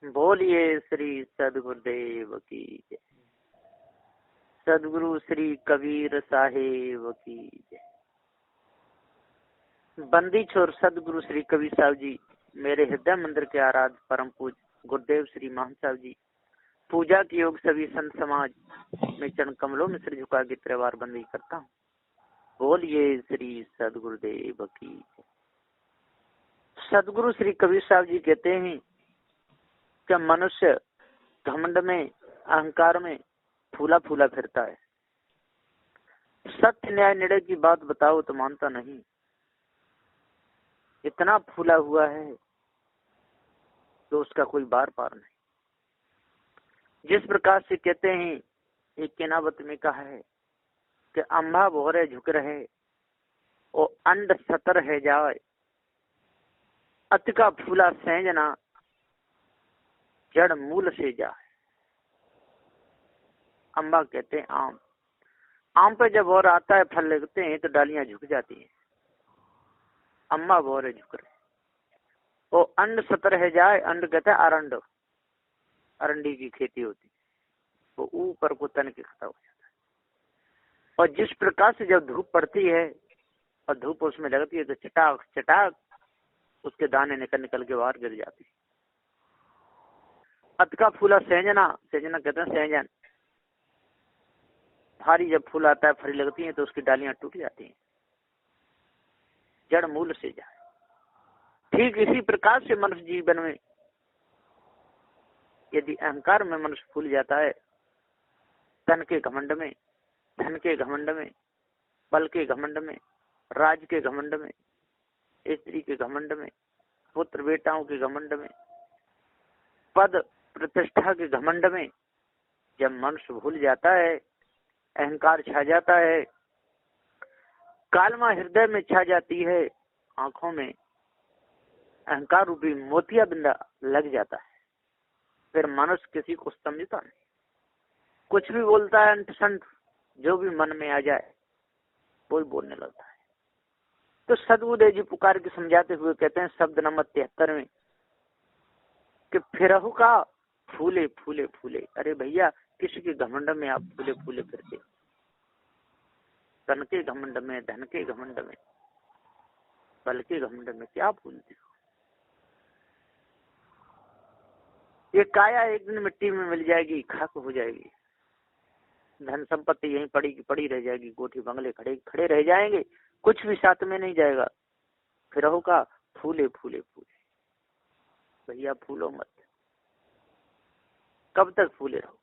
बोलिए श्री सदगुरुदेव की जय। सदगुरु श्री कबीर साहेब की जय। बंदी छोर सदगुरु श्री कबीर साहब जी मेरे हृदय मंदिर के आराध्य परम पूज गुरुदेव श्री महान साहब जी पूजा की योग सभी संत समाज में चरण कमलों में सिर झुका के त्रिवार बंदी करता हूँ। बोलिए श्री सदगुरुदेव की जय। सदगुरु श्री कबीर साहब जी कहते हैं कि मनुष्य घमंड में अहंकार में फूला फूला फिरता है। सत्य न्याय निर्णय की बात बताओ तो मानता नहीं। इतना फूला हुआ है तो उसका कोई बार पार नहीं। जिस प्रकार से कहते हैं एक केनावत में कहा है कि अम्भा भोरे झुक रहे और अंड सतर है जाए, अति का फूला सेंजना जड़ मूल से जाए। अम्बा कहते हैं आम। आम पे जब और आता है फल लगते हैं तो डालियां झुक जाती हैं। अम्बा भोरे झुक रहे और अंड सतर है जाए। अंड कहते हैं अरंड, अरंडी की खेती होती है, वो ऊपर को तन के खड़ा हो जाता है। और जिस प्रकार से जब धूप पड़ती है और धूप उसमें लगती है तो चटाक चटाक उसके दाने निकल निकल के बाहर गिर जाती है। अत का फूला सेंजना, सेंजना कहते हैं सेंजन। भारी जब फूल आता है फरी लगती है तो उसकी डालियां टूट जाती हैं, जड़ मूल से जाए। ठीक इसी प्रकार से मनुष्य जीवन में यदि अहंकार में मनुष्य फूल जाता है, तन के घमंड में, धन के घमंड में, बल के घमंड में, राज के घमंड में, स्त्री के घमंड में, पुत्र बेटाओं के घमंड में, पद प्रतिष्ठा के घमंड में जब मनुष्य भूल जाता है, अहंकार छा जाता है, कालमा हृदय में छा जाती है, आंखों में अहंकार रूपी मोतिया बिंदा लग जाता है, फिर मनुष्य किसी को समझता नहीं। कुछ भी बोलता है अंट संट, जो भी मन में आ जाए वो ही बोलने लगता है। तो सदगुरुदेव जी पुकार के समझाते हुए कहते हैं शब्द नंबर 73 में कि फिरहु का फूले फूले फूले। अरे भैया किसी के घमंड में आप फूले फूले फिरते हो? तन के घमंड में, धन के घमंड में, बल के घमंड में क्या फूलते हो? ये काया एक दिन मिट्टी में मिल जाएगी, खाक हो जाएगी। धन संपत्ति यहीं पड़ी की पड़ी रह जाएगी, कोठी बंगले खड़े खड़े रह जाएंगे, कुछ भी साथ में नहीं जाएगा। फिर होगा फूले फूले फूले। भैया फूलो मत, कब तक फूले रहोगे?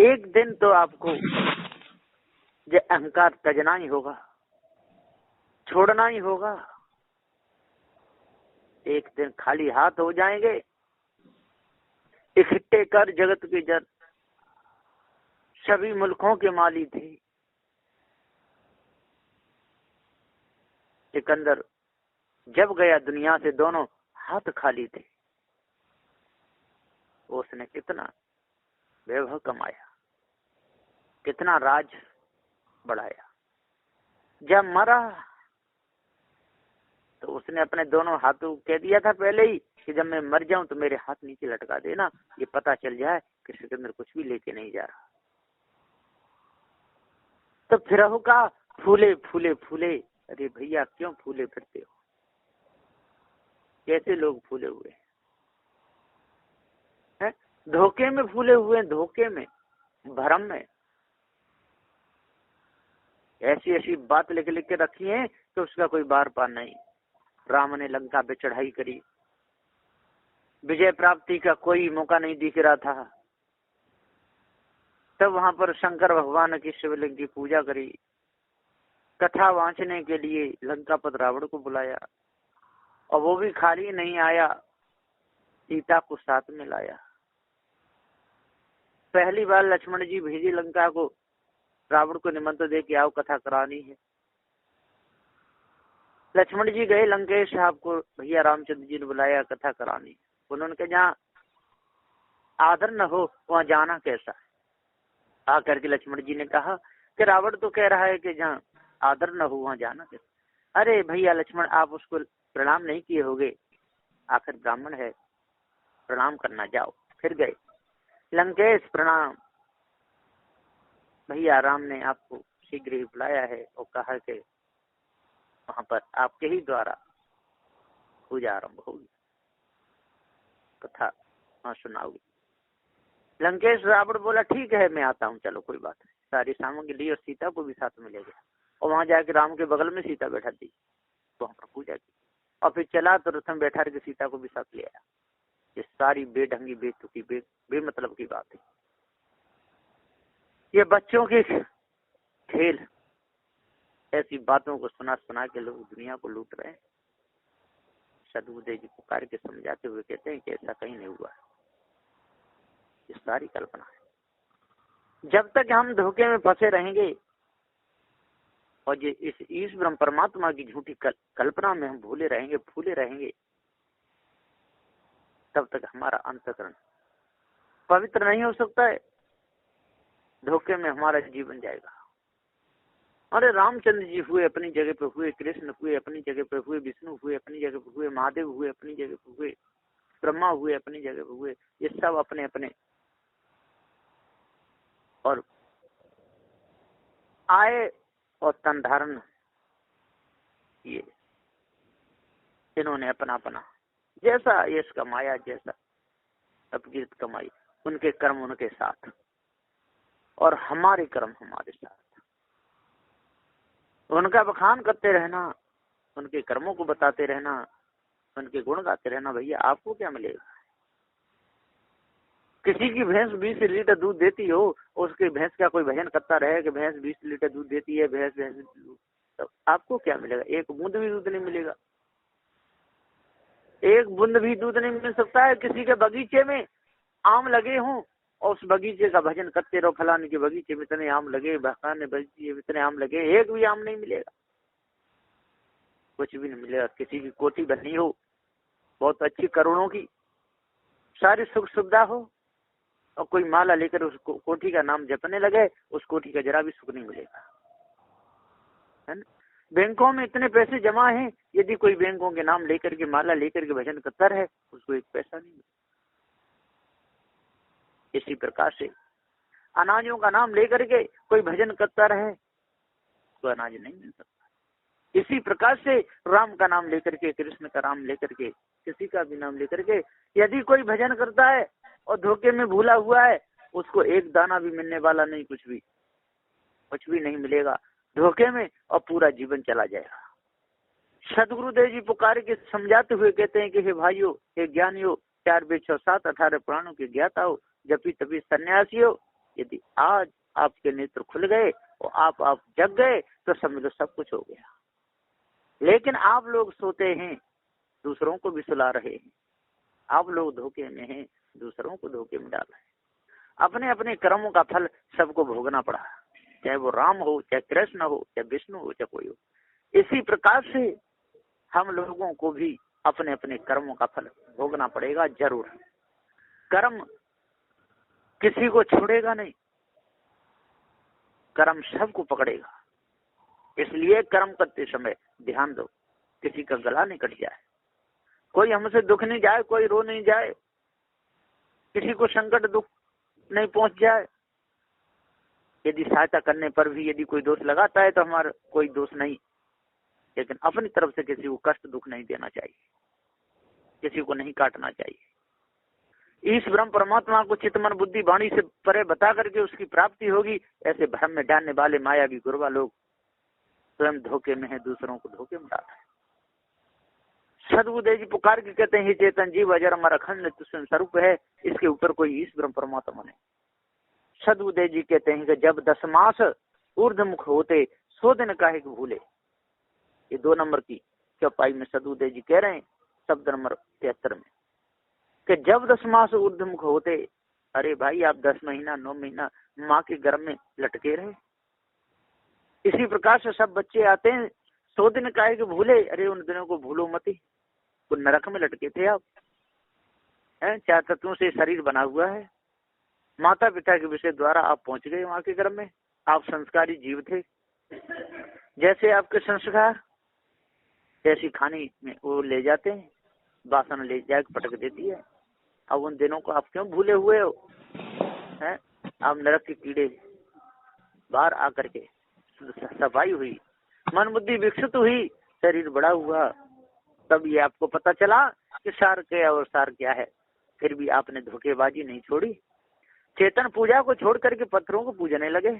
एक दिन तो आपको जो अहंकार तजना ही होगा, छोड़ना ही होगा। एक दिन खाली हाथ हो जाएंगे। इकट्ठे कर जगत के जन सभी मुल्कों के माली थे। सिकंदर जब गया दुनिया से दोनों हाथ खाली थे। उसने कितना वैभव कमाया, कितना राज बढ़ाया। जब मरा तो उसने अपने दोनों हाथों कह दिया था पहले ही कि जब मैं मर जाऊं तो मेरे हाथ नीचे लटका देना, ये पता चल जाए कि सिकंदर कुछ भी लेके नहीं जा रहा। तो फिर का फूले फूले फूले। अरे भैया क्यों फूले फिरते हो? कैसे लोग फूले हुए हैं? धोखे में फूले हुए, धोखे में, भ्रम में। ऐसी ऐसी बात लिख लिख के रखी है कि उसका कोई बार पार नहीं। राम ने लंका पे चढ़ाई करी, विजय प्राप्ति का कोई मौका नहीं दिख रहा था। तब वहां पर शंकर भगवान की शिवलिंग की पूजा करी, कथा वांचने के लिए लंकापति रावण को बुलाया, और वो भी खाली नहीं आया, सीता को साथ में लाया। पहली बार लक्ष्मण जी भेजी लंका को, रावण को निमंत्रण दे के आओ कथा करानी है। लक्ष्मण जी गए लंकेश साहब को, भैया रामचंद्र जी ने बुलाया कथा करानी। उन्होंने कहा जहाँ आदर न हो वहां जाना कैसा है? आकर के लक्ष्मण जी ने कहा कि रावण तो कह रहा है कि जहाँ आदर न हो वहां जाना कैसा? अरे भैया लक्ष्मण, आप उसको प्रणाम नहीं किए होगे, आखिर ब्राह्मण है, प्रणाम करना जाओ। फिर गए, लंकेश प्रणाम, भैया राम ने आपको शीघ्र ही बुलाया है और कहा कि वहां पर आपके ही द्वारा पूजा आरंभ होगी, कथा वहां सुनाओगी। लंकेश रावण बोला ठीक है मैं आता हूँ, चलो कोई बात नहीं। सारी सामग्री ली और सीता को भी साथ में ले गया और वहां जाके राम के बगल में सीता बैठा दी, वहां पर पूजा की और फिर चला तो रथ में बैठा के सीता को भी साथ ले आया। ये सारी बेढंगी बेतुकी बेमतलब की बात है, ये बच्चों की खेल। ऐसी बातों को सुना सुना के लोग दुनिया को लूट रहे हैं। सदगुरुदेव जी पुकार के समझाते हुए कहते हैं कि ऐसा कहीं नहीं हुआ, ये सारी कल्पना है। जब तक हम धोखे में फंसे रहेंगे और ये इस ईश ब्रह्म परमात्मा की झूठी कल्पना में हम भूले रहेंगे, तब तक हमारा अंतःकरण पवित्र नहीं हो सकता है। धोखे में हमारा जीवन जाएगा। अरे रामचंद्र जी हुए अपनी जगह पे हुए, कृष्ण हुए अपनी जगह पे हुए, विष्णु हुए अपनी जगह पे हुए, महादेव हुए अपनी जगह पे हुए, ब्रह्मा हुए अपनी जगह पे हुए, ये सब अपने अपने और आए और तन धारण किए। इन्होंने अपना अपना जैसा यश कमाया, जैसा अपकीर्त कमाई, उनके कर्म उनके साथ और हमारे कर्म हमारे साथ। उनका बखान करते रहना, उनके कर्मों को बताते रहना, उनके गुण गाते रहना, भैया आपको क्या मिलेगा? किसी की भैंस 20 लीटर दूध देती हो, उसके भैंस का कोई भजन करता रहे कि भैंस 20 लीटर दूध देती है, भैंस भैंस, तो आपको क्या मिलेगा? एक बूंद भी दूध नहीं मिलेगा। एक बूंद भी दूध नहीं मिल सकता है। किसी के बगीचे में आम लगे हों और उस बगीचे का भजन करते रहो, फलाने के बगीचे में इतने आम लगे, बहकाने बगीचे में इतने आम लगे, एक भी आम नहीं मिलेगा, कुछ भी नहीं मिलेगा। किसी की कोठी बनी हो बहुत अच्छी, करोड़ों की, सारी सुख सुविधा हो और कोई माला लेकर उस कोठी का नाम जपने लगे, उस कोठी का जरा भी सुख नहीं मिलेगा, है ना। बैंकों में इतने पैसे जमा हैं, यदि कोई बैंकों के नाम लेकर के माला लेकर के भजन करता है, उसको एक पैसा नहीं मिलेगा। इसी प्रकार से अनाजों का नाम लेकर के कोई भजन करता रहे तो अनाज नहीं मिल सकता। इसी प्रकार से राम का नाम लेकर के, कृष्ण का नाम लेकर के, किसी का भी नाम लेकर के यदि कोई भजन करता है और धोखे में भूला हुआ है, उसको एक दाना भी मिलने वाला नहीं, कुछ भी नहीं मिलेगा धोखे में, और पूरा जीवन चला जाएगा। सदगुरुदेव जी पुकार के समझाते हुए कहते हैं कि हे भाइयों, हे ज्ञानियों, 4 वेद 6 7 18 पुराणों के ज्ञाता हो, जपी तपी सन्यासी हो, यदि आज आपके नेत्र खुल गए और आप जग गए तो समझ लो सब कुछ हो गया। लेकिन आप लोग सोते हैं, दूसरों को भी सुला रहे हैं। आप लोग धोखे में हैं, दूसरों को धोखे में डाल रहे हैं। अपने अपने कर्मों का फल सबको भोगना पड़ा, चाहे वो राम हो, चाहे कृष्ण हो, चाहे विष्णु हो, चाहे कोई हो। इसी प्रकार से हम लोगों को भी अपने अपने कर्मों का फल भोगना पड़ेगा जरूर। कर्म किसी को छोड़ेगा नहीं, कर्म सबको पकड़ेगा। इसलिए कर्म करते समय ध्यान दो, किसी का गला नहीं कट जाए, कोई हमसे दुख नहीं जाए, कोई रो नहीं जाए, किसी को संकट दुख नहीं पहुंच जाए। यदि सहायता करने पर भी यदि कोई दोष लगाता है तो हमारा कोई दोष नहीं, लेकिन अपनी तरफ से किसी को कष्ट दुख नहीं देना चाहिए, किसी को नहीं काटना चाहिए। इस ब्रह्म परमात्मा को चित्त मन बुद्धि वाणी से परे बता करके उसकी प्राप्ति होगी। ऐसे भ्रम में डालने वाले मायावी गुरबा लोग स्वयं धोखे में है, दूसरों को धोखे में डाल है। सदगुरुदेव जी पुकार के कहते हैं, चेतन जीव अजर अमर अखंड तुष्ण स्वरूप है, इसके ऊपर कोई इस ब्रह्म परमात्मा नहीं। सदगुरुदेव जी कहते हैं कि जब 10 मास ऊर्ध्वमुख होते 100 दिन काहे को भूले। ये 2 नंबर की चौपाई में सदगुरुदेव जी कह रहे हैं, शब्द नंबर 73 में, कि जब 10 मास ऊर्ध्वमुख होते, अरे भाई आप 10 महीना 9 महीना माँ के गर्भ में लटके रहे। इसी प्रकार से सब बच्चे आते हैं, 100 दिन काहे के भूले, अरे उन दिनों को भूलो मत, वो नरक में लटके थे आप। 4 तत्वों से शरीर बना हुआ है, माता पिता के विषय द्वारा आप पहुंच गए माँ के गर्भ में। आप संस्कारी जीव थे, जैसे आपके संस्कार जैसी खाने में वो ले जाते हैं, वासना ले जाकर पटक देती है। अब उन दिनों को आप क्यों भूले हुए हो? हैं? अब नरक के कीड़े बाहर आकर के सफाई हुई, मन बुद्धि विकसित हुई, शरीर बड़ा हुआ, तब ये आपको पता चला कि सार क्या और सार क्या है। फिर भी आपने धोखेबाजी नहीं छोड़ी, चेतन पूजा को छोड़ करके पत्थरों को पूजने लगे,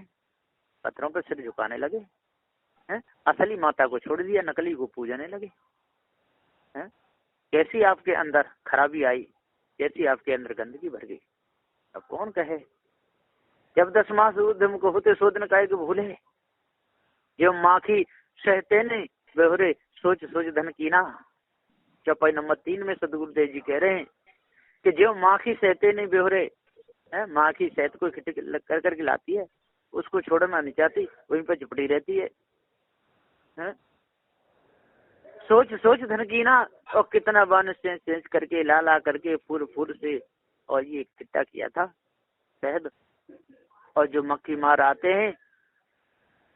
पत्थरों पर सिर झुकाने लगे, हैं? असली माता को छोड़ दिया, नकली को पूजने लगे, हैं? कैसी आपके अंदर खराबी आई, कैसी आपके अंदर गंदगी भर गई। अब कौन कहे, जब 10 मास उद्यम को होते शोधन का एक भूले, जो माखी सहते ने बेहुरे सोच सोच धन कीना। चौपाई नंबर 3 में सदगुरुदेव जी कह रहे हैं कि जो माखी सहते नहीं बेहुरे, माखी शहद को कर करके लाती है, उसको छोड़ना नहीं चाहती, वहीं पर चिपटी रहती है, सोच सोच धन कीना। और कितना बान चेंज करके ला ला करके फूर से और ये इकट्ठा किया था शहद। और जो मक्खी मार आते हैं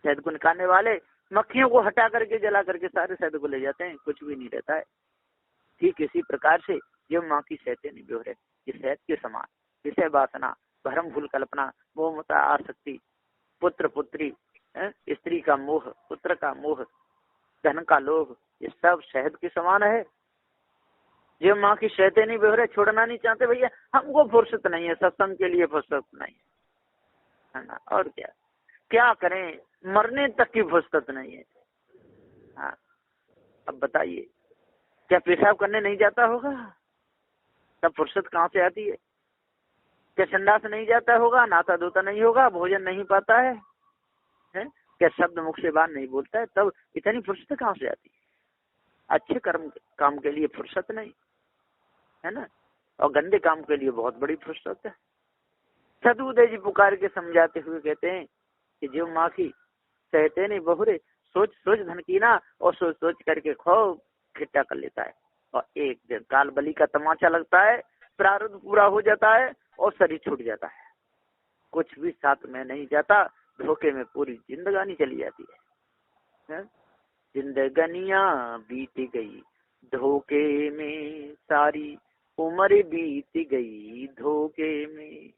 शहद को निकालने वाले, मक्खियों को हटा करके जला करके सारे शहद को ले जाते हैं, कुछ भी नहीं रहता है। ठीक इसी प्रकार से जो माँ की सहते नहीं बेहरे, इस शहद के समान विषय वासना, भ्रम भूल कल्पना, मोह मता आसक्ति, पुत्र पुत्री, स्त्री का मोह, पुत्र का मोह, धन का लोभ, ये सब शहद के समान है। जो माँ की सहते नहीं बेहरे, छोड़ना नहीं चाहते, भैया हमको फुर्सत नहीं है, सत्संग के लिए फुर्सत नहीं है ना, और क्या करें, मरने तक की फुर्सत नहीं है। हाँ, अब बताइए, क्या पेशाब करने नहीं जाता होगा, तब फुर्सत कहाँ से आती है? क्या संडास नहीं जाता होगा, नहाता धोता नहीं होगा, भोजन नहीं पाता है, क्या शब्द मुख से बात नहीं बोलता है, तब इतनी फुर्सत कहाँ से आती है? अच्छे कर्म काम के लिए फुर्सत नहीं है ना, और गंदे काम के लिए बहुत बड़ी फुर्सत है। सदगुरुदेव जी पुकार के समझाते हुए कहते हैं कि जो माँ की सहते नहीं बहुरे, सोच सोच धन कीना, और सोच सोच करके खूब खिट्टा कर लेता है, और एक दिन काल बलि का तमाचा लगता है, प्रारब्ध पूरा हो जाता है और शरीर छूट जाता है, कुछ भी साथ में नहीं जाता, धोखे में पूरी जिंदगानी चली जाती है। जिंदगानियां बीत गई धोखे में, सारी उम्र बीत गई धोखे में,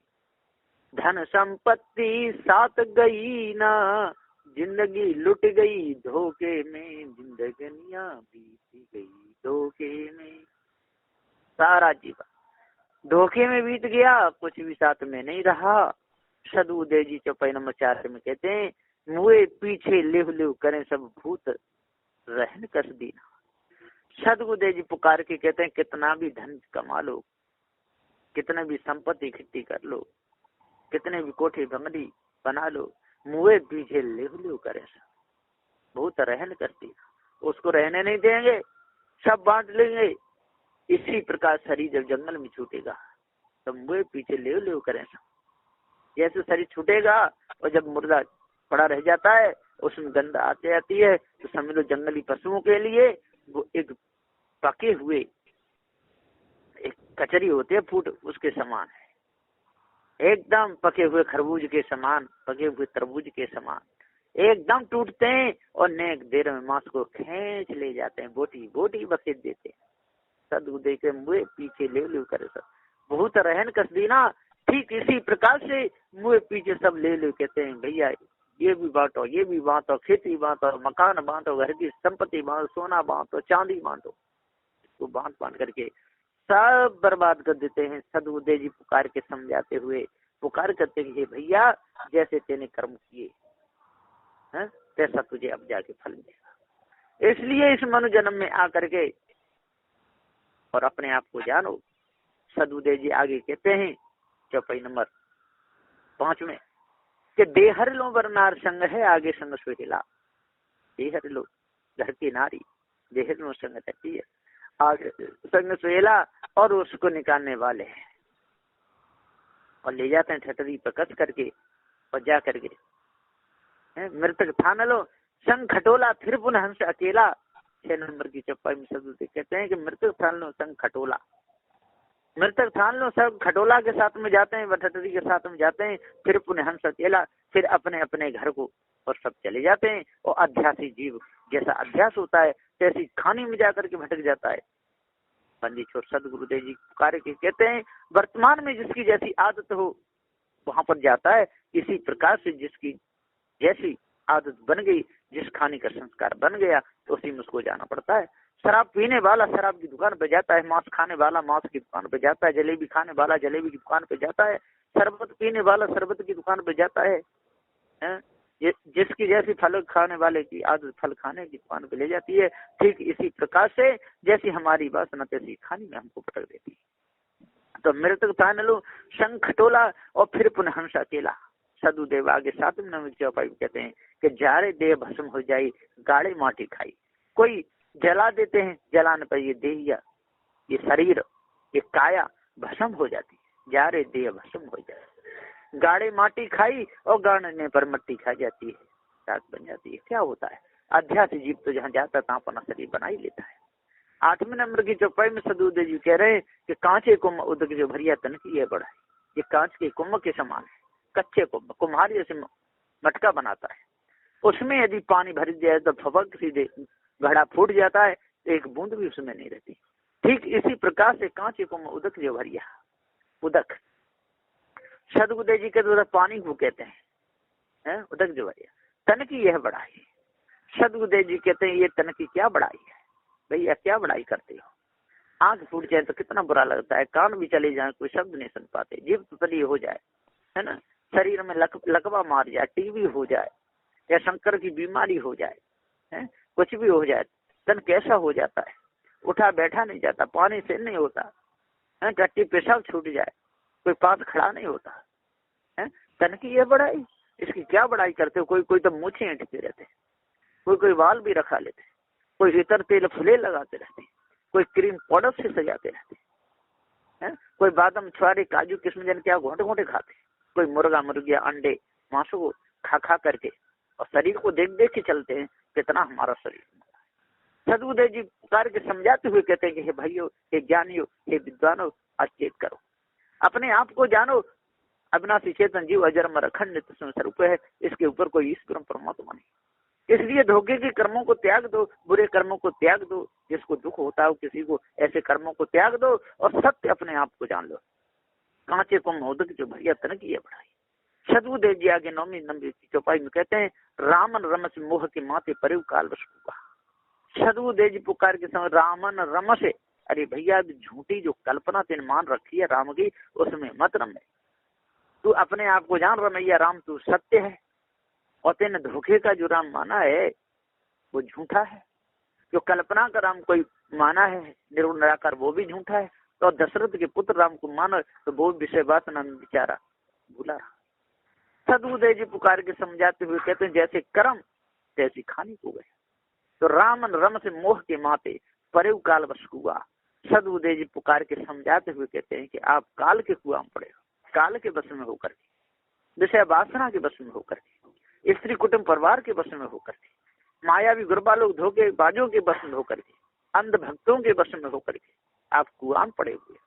धन संपत्ति साथ गई ना, जिंदगी लुट गई धोखे में, जिंदगानियां बीत गई धोखे में, सारा जीवन धोखे में बीत गया, कुछ भी साथ में नहीं रहा। सदगुरुदेव जी चौपाई नंबर 4 में कहते हैं, मुए पीछे लेव लेव करें सब भूत, रहन कस दीना। सदगुरुदेव जी पुकार के कहते हैं, कितना भी धन कमा लो, कितना भी संपत्ति इकट्ठी कर लो, कितने भी कोठे बंगली बना लो, मुए पीछे लेव लेव करें सब भूत, रहन कस दीना। उसको रहने नहीं देंगे, सब बांट लेंगे। इसी प्रकार शरीर जब जंगल में छूटेगा तो मुए पीछे लेव लेव करें सब, जैसे शरीर छूटेगा और जब मुर्दा पड़ा रह जाता है, उसमें गंध आती आती है, तो समझ लो जंगली पशुओं के लिए वो एक पके हुए एक कचरी होती है फूट, उसके समान है, एकदम पके हुए खरबूज के समान, पके हुए तरबूज के समान, एकदम टूटते हैं और नेक देर में मांस को खींच ले जाते हैं, बोटी बोटी बखेट देते हैं। सदगुरुदेव के मुँह पीछे ले ले करे सब बहुत रहन कस दीना। ठीक इसी प्रकार से मुँह पीछे सब ले ले कहते हैं, भैया ये भी बांटो, ये भी बांटो, खेती बांटो, मकान बांटो, घर की संपत्ति बांटो, सोना बांटो, चांदी बांटो, तो बांट बांट करके सब बर्बाद कर देते हैं। सदगुरुदेव जी पुकार के समझाते हुए पुकार करते हैं, भैया जैसे तेने कर्म किए हैं तैसा तुझे अब जाके फल मिलेगा, इसलिए इस मनु जन्म में आकर के और अपने आप को जानो। सदगुरुदेव जी आगे कहते हैं चौपाई नंबर 5 में कि देहर लो बरनार संग है, आगे संग सुहेला। देहर लो घर की नारी, देहर लो संग रहती है, आगे संग सुहेला, और उसको निकालने वाले हैं और ले जाते हैं ठटरी पर कस करके और जा करके मृतक थान लो संग खटोला, फिर पुनः हंस अकेला। 6 नंबर की चौपाई में सदगुरुदेव कहते हैं कि मृतक थान लो संग खटोला, मृतक थान लो सब खटोला के साथ में जाते हैं, ठटरी के साथ में जाते हैं, फिर पुनः हंस अकेला, फिर अपने अपने घर को और सब चले जाते हैं। और अध्यासी जीव जैसा अध्यास होता है तैसी खानी में जाकर के भटक जाता है, पंडित छोर सदगुरुदेव जी पुकार के कहते हैं वर्तमान में जिसकी जैसी आदत हो वहां पर जाता है, इसी प्रकार से जिसकी जैसी आदत बन गई, जिस खाने का संस्कार बन गया तो उसी में उसको जाना पड़ता है। शराब पीने वाला शराब की दुकान पे जाता है, मांस खाने वाला मांस की दुकान पे जाता है, जलेबी खाने वाला जलेबी की दुकान पे जाता है, शरबत पीने वाला शरबत की दुकान पे जाता है। जिसकी जैसी फल खाने वाले की आदत फल खाने की दुकान पे ले जाती है। ठीक इसी प्रकार से जैसी हमारी वासना तैसी खाने में हमको पटक देती है। तो मृतक तान लो शंख टोला और फिर पुनः हंस अकेला। सदुदेव आगे 7वें नंबर चौपाई कहते हैं कि जारे देह भस्म हो जाई गाड़े माटी खाई। कोई जला देते हैं, जलाने पर ये देह या ये शरीर ये काया भस्म हो जाती है, जारे देह भस्म हो जाए। गाड़े माटी खाई और गाड़ने पर मट्टी खा जाती है, राख बन जाती है। क्या होता है, अध्यात्म जीव तो जहाँ जाता है तहाँ अपना शरीर बना ही लेता है। 8वें नंबर की चौपाई में सदुदेव जी कह रहे हैं कि कांचे कुंभ उदक जो भरिया तन की है बढ़ाई। ये कांच के कुंभ के समान है, कच्चे कुंभ कुम्हार जैसे मटका बनाता है, उसमें यदि पानी भर दिया तो फपक सीधे घड़ा फूट जाता है, एक बूंद भी उसमें नहीं रहती। ठीक इसी प्रकार से कांचे कुंभ उदक जो भरिया, उदक सदगुरुदेव जी के द्वारा पानी को कहते हैं उदक जो भरिया, तन की यह बढ़ाई। सदगुरुदेव जी कहते हैं ये तन की क्या बढ़ाई है, भैया क्या बढ़ाई करते हो। आंख फूट जाए तो कितना बुरा लगता है, कान भी चले जाए कोई शब्द नहीं सुन पाते, जीभ तली हो जाए है ना, शरीर में लकवा मार जाए, टीबी हो जाए या शंकर की बीमारी हो जाए है, कुछ भी हो जाए, तन कैसा हो जाता है, उठा बैठा नहीं जाता, पानी से नहीं होता है, टट्टी पेशाब छूट जाए, कोई पास खड़ा नहीं होता है। तन की यह बढ़ाई, इसकी क्या बढ़ाई करते हो। कोई कोई तो मूछें ऐंठते रहते, कोई कोई बाल भी रखा लेते, कोई इतर तेल फुले लगाते रहते, कोई क्रीम पाउडर से सजाते रहते हैं, कोई बादाम छुआरे काजू किस्म जन क्या घोंटे घोंटे खाते, कोई मुर्गा मुर्गिया अंडे मांसों को खा खा करके और शरीर को देख देख के चलते हैं कितना हमारा शरीर। सदगुरुदेव जी पुकार के समझाते हुए कहते हैं कि हे भाइयों, हे ज्ञानियों, हे विद्वानों, अचेत करो, अपने आप को जानो, अविनाशी चेतन जीव अजर अखंड नित्य स्वरूप है, इसके ऊपर कोई ईश्वर परमात्मा नहीं। इसलिए धोखे के कर्मों को त्याग दो, बुरे कर्मों को त्याग दो, जिसको दुख होता हो किसी को ऐसे कर्मों को त्याग दो और सत्य अपने आप को जान लो। कांचे को मोदक जो भैया तन की बढ़ाई। सदगुरुदेव जी आगे 9वीं नंबर की चौपाई में कहते हैं रामन रमस मोह के माथे पर काल वसुगा। सदगुरुदेव जी पुकार के समय रामन रमस, अरे भैया झूठी जो कल्पना तेने मान रखी है राम की, उसमें मत रमे। तू अपने आप को जान रमैया, राम तू सत्य है, और तेने धोखे का जो राम माना है वो झूठा है। जो कल्पना का राम कोई माना है निर्गुण निराकार, वो भी झूठा है। तो दशरथ के पुत्र राम को मानो तो वो विषय वासना में बेचारा भूला। सदगुरुदेव जी पुकार के समझाते हुए कहते हैं जैसे कर्म तैसी खानी को गए। तो रामन रम से मोह के माते परेव काल वश हुआ। सदगुरुदेव जी पुकार के समझाते हुए कहते हैं कि आप काल के कुआं में पड़े हो, काल के बस में होकर के, विषय वासना के बस में होकर के, स्त्री कुटुंब परिवार के बस में होकर के, मायावी गुरबा लोग धोखे बाजों के बस में होकर के, अंध भक्तों के बस में होकर के आप कुआं पड़े हुए।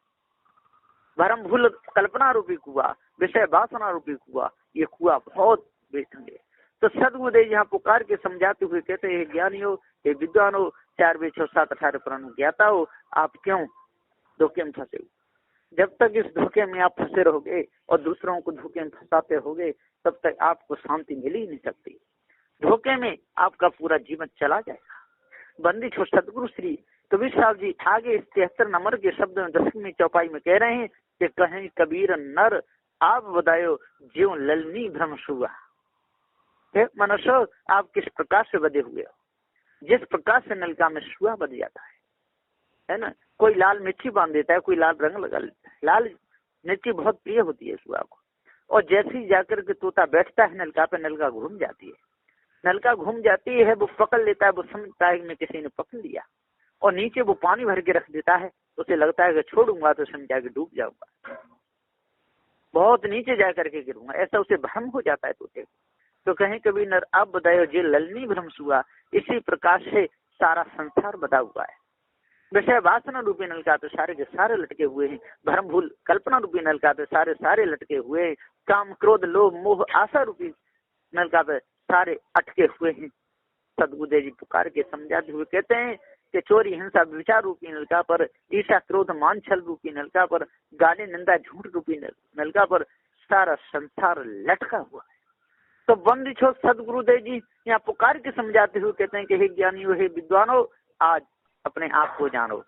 भरम भूल कल्पना रूपी कुआ, विषय वासना रूपी कुआ, ये कुआ बहुत बेचंगे। तो सदगुरुदेव यहाँ पुकार के समझाते हुए कहते हैं ज्ञानी हो, हे विद्वान हो, 4 वेद 6 7 18 पुराण ज्ञाता हो, आप क्यों धोखे में फंसे हो। जब तक इस धोखे में आप फंसे रहोगे और दूसरों को धोखे में फंसाते रहोगे तब तक आपको शांति मिल ही नहीं सकती। धोखे में आपका पूरा जीवन चला जाएगा। बंदी छो सदगुरु श्री कबीर साहब जी आगे 73 नंबर के शब्द में 10वीं चौपाई में कह रहे हैं कि कहीं कबीर नर आप बतायो जीव ललनी भ्रम सुआ। मनुष्य आप किस प्रकार से बधे हुए हो, जिस प्रकार से नलका में सुआ बध जाता है ना, कोई लाल मिर्ची बांध देता है, कोई लाल रंग लगा लेता है। लाल मिर्ची बहुत प्रिय होती है सुआ को, और जैसे ही जाकर के तोता बैठता है नलका पे, नलका घूम जाती है, नलका घूम जाती है, वो पकड़ लेता है, वो समझता है कि किसी ने पकड़ लिया, और नीचे वो पानी भर के रख देता है। उसे लगता है कि छोड़ूंगा तो समझा के डूब जाऊंगा, बहुत नीचे जा करके गिरूंगा, ऐसा उसे भ्रम हो जाता है तोते को। तो कहीं कभी नर अब बतायो जे ललनी भ्रम सुआ। इसी प्रकार से सारा संसार बदा हुआ है। विषय वासना रूपी नलका तो सारे के सारे लटके हुए हैं, भ्रम भूल कल्पना रूपी नलका तो सारे सारे लटके हुए हैं, काम क्रोध लोभ मोह आशा रूपी नलका पे सारे अटके हुए हैं। सदगुरुदेव जी पुकार के समझाते हुए कहते हैं कि चोरी हिंसा विचार रूपी नलका पर, ईर्ष्या क्रोध मान छल रूपी नलका पर, गाली निंदा झूठ रूपी नलका पर सारा संसार लटका हुआ है। तो बंदी छो सदगुरुदेव जी यहाँ पुकार के समझाते हुए कहते हैं कि हे ज्ञानियों, हे विद्वानों, आज अपने आप को जानो।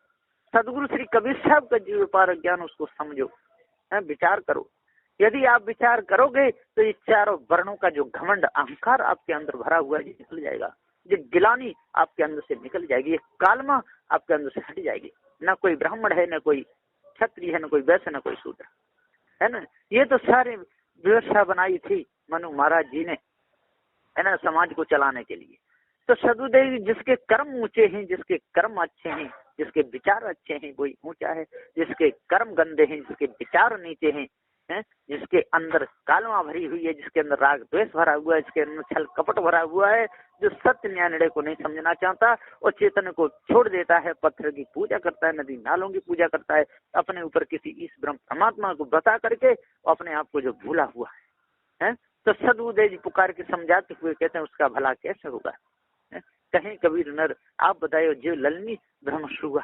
सदगुरु श्री कबीर साहब का जीव पार ज्ञान, उसको समझो, विचार करो। यदि आप विचार करोगे तो ये चारों वर्णों का जो घमंड अहंकार आपके अंदर भरा हुआ है निकल जाएगा, ये गिलानी आपके अंदर से निकल जाएगी, ये कालमा आपके अंदर से हट जाएगी। ना कोई ब्राह्मण है, ना कोई क्षत्रिय है, ना कोई वैश्य, ना कोई शूद्र, है ना। ये तो सारी व्यवस्था बनाई थी मनु महाराज जी ने, है ना, समाज को चलाने के लिए। तो सदगुरुदेव जिसके कर्म ऊंचे हैं, जिसके कर्म अच्छे हैं, जिसके विचार अच्छे हैं वही ऊंचा है, जिसके कर्म गंदे हैं, जिसके विचार नीचे हैं, जिसके अंदर कालमा भरी हुई है, जिसके अंदर राग द्वेष भरा हुआ है, जिसके अंदर छल कपट भरा हुआ है, जो सत्य न्याय निर्णय को नहीं समझना चाहता और चेतन को छोड़ देता है, पत्थर की पूजा करता है, नदी नालों की पूजा करता है, अपने ऊपर किसी इस ब्रह्म परमात्मा को बता करके अपने आप को जो भूला हुआ है। तो सदगुरुदेव जी पुकार के समझाते हुए कहते हैं उसका भला कैसे होगा। कहीं कबीर नर आप बताइए, जीव ललनी भ्रम शुआ,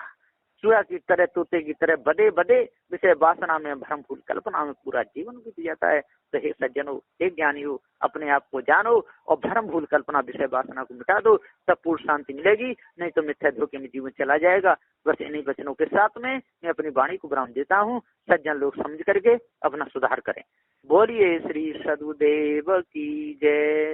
चूहा की तरह, तोते की तरह बदे बदे विषय वासना में, भ्रम फूल कल्पना में पूरा जीवन बीत जाता है। तो हे सज्जनों, हे ज्ञानियों, अपने आप को जानो और भ्रम भूल कल्पना विषय वासना को मिटा दो, तब पूर्ण शांति मिलेगी, नहीं तो मिथ्या धोखे में जीवन चला जाएगा। बस इन्हीं वचनों के साथ में मैं अपनी वाणी को विराम देता हूँ। सज्जन लोग समझ करके अपना सुधार करें। बोलिए श्री सदगुरुदेव की जय।